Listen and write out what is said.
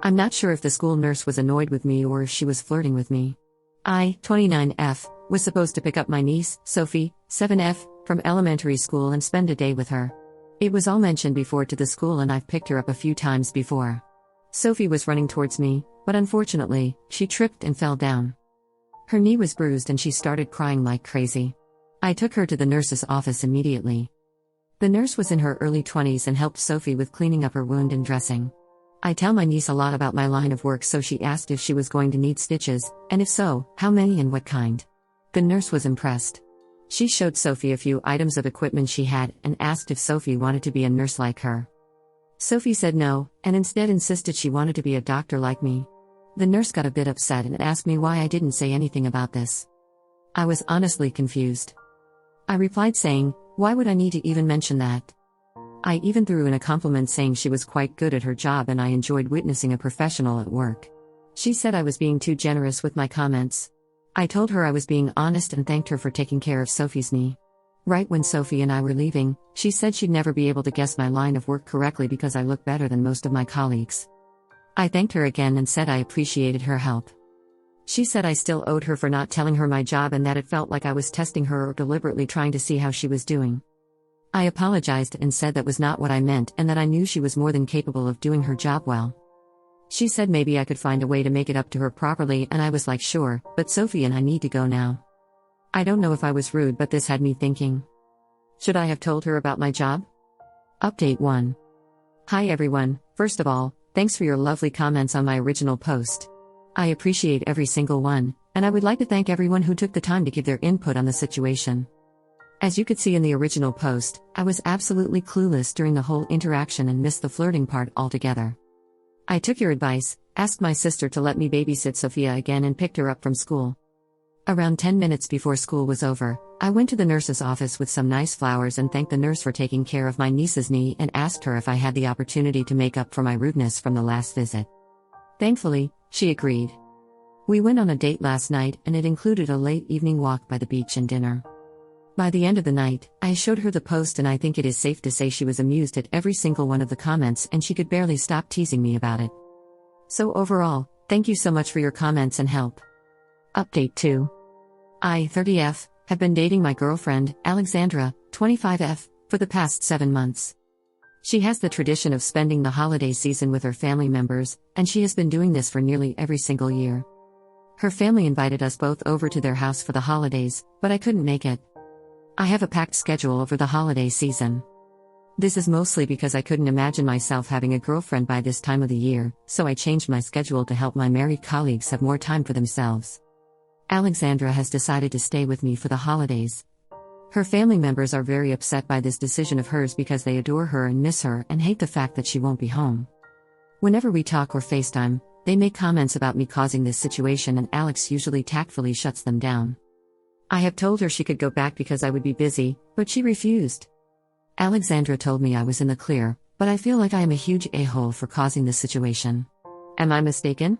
I'm not sure if the school nurse was annoyed with me or if she was flirting with me. I, 29F, was supposed to pick up my niece, Sophie, 7F, from elementary school and spend a day with her. It was all mentioned before to the school and I've picked her up a few times before. Sophie was running towards me, but unfortunately, she tripped and fell down. Her knee was bruised and she started crying like crazy. I took her to the nurse's office immediately. The nurse was in her early 20s and helped Sophie with cleaning up her wound and dressing. I tell my niece a lot about my line of work, so she asked if she was going to need stitches, and if so, how many and what kind. The nurse was impressed. She showed Sophie a few items of equipment she had and asked if Sophie wanted to be a nurse like her. Sophie said no, and instead insisted she wanted to be a doctor like me. The nurse got a bit upset and asked me why I didn't say anything about this. I was honestly confused. I replied saying, why would I need to even mention that? I even threw in a compliment saying she was quite good at her job and I enjoyed witnessing a professional at work. She said I was being too generous with my comments. I told her I was being honest and thanked her for taking care of Sophie's knee. Right when Sophie and I were leaving, she said she'd never be able to guess my line of work correctly because I look better than most of my colleagues. I thanked her again and said I appreciated her help. She said I still owed her for not telling her my job and that it felt like I was testing her or deliberately trying to see how she was doing. I apologized and said that was not what I meant and that I knew she was more than capable of doing her job well. She said maybe I could find a way to make it up to her properly and I was like sure, but Sophie and I need to go now. I don't know if I was rude, but this had me thinking. Should I have told her about my job? Update 1. Hi everyone, first of all, thanks for your lovely comments on my original post. I appreciate every single one, and I would like to thank everyone who took the time to give their input on the situation. As you could see in the original post, I was absolutely clueless during the whole interaction and missed the flirting part altogether. I took your advice, asked my sister to let me babysit Sophia again and picked her up from school. Around 10 minutes before school was over, I went to the nurse's office with some nice flowers and thanked the nurse for taking care of my niece's knee and asked her if I had the opportunity to make up for my rudeness from the last visit. Thankfully, she agreed. We went on a date last night and it included a late evening walk by the beach and dinner. By the end of the night, I showed her the post and I think it is safe to say she was amused at every single one of the comments and she could barely stop teasing me about it. So overall, thank you so much for your comments and help. Update 2. I, 30F, have been dating my girlfriend, Alexandra, 25F, for the past 7 months. She has the tradition of spending the holiday season with her family members, and she has been doing this for nearly every single year. Her family invited us both over to their house for the holidays, but I couldn't make it. I have a packed schedule over the holiday season. This is mostly because I couldn't imagine myself having a girlfriend by this time of the year, so I changed my schedule to help my married colleagues have more time for themselves. Alexandra has decided to stay with me for the holidays. Her family members are very upset by this decision of hers because they adore her and miss her and hate the fact that she won't be home. Whenever we talk or FaceTime, they make comments about me causing this situation and Alex usually tactfully shuts them down. I have told her she could go back because I would be busy, but she refused. Alexandra told me I was in the clear, but I feel like I am a huge a-hole for causing this situation. Am I mistaken?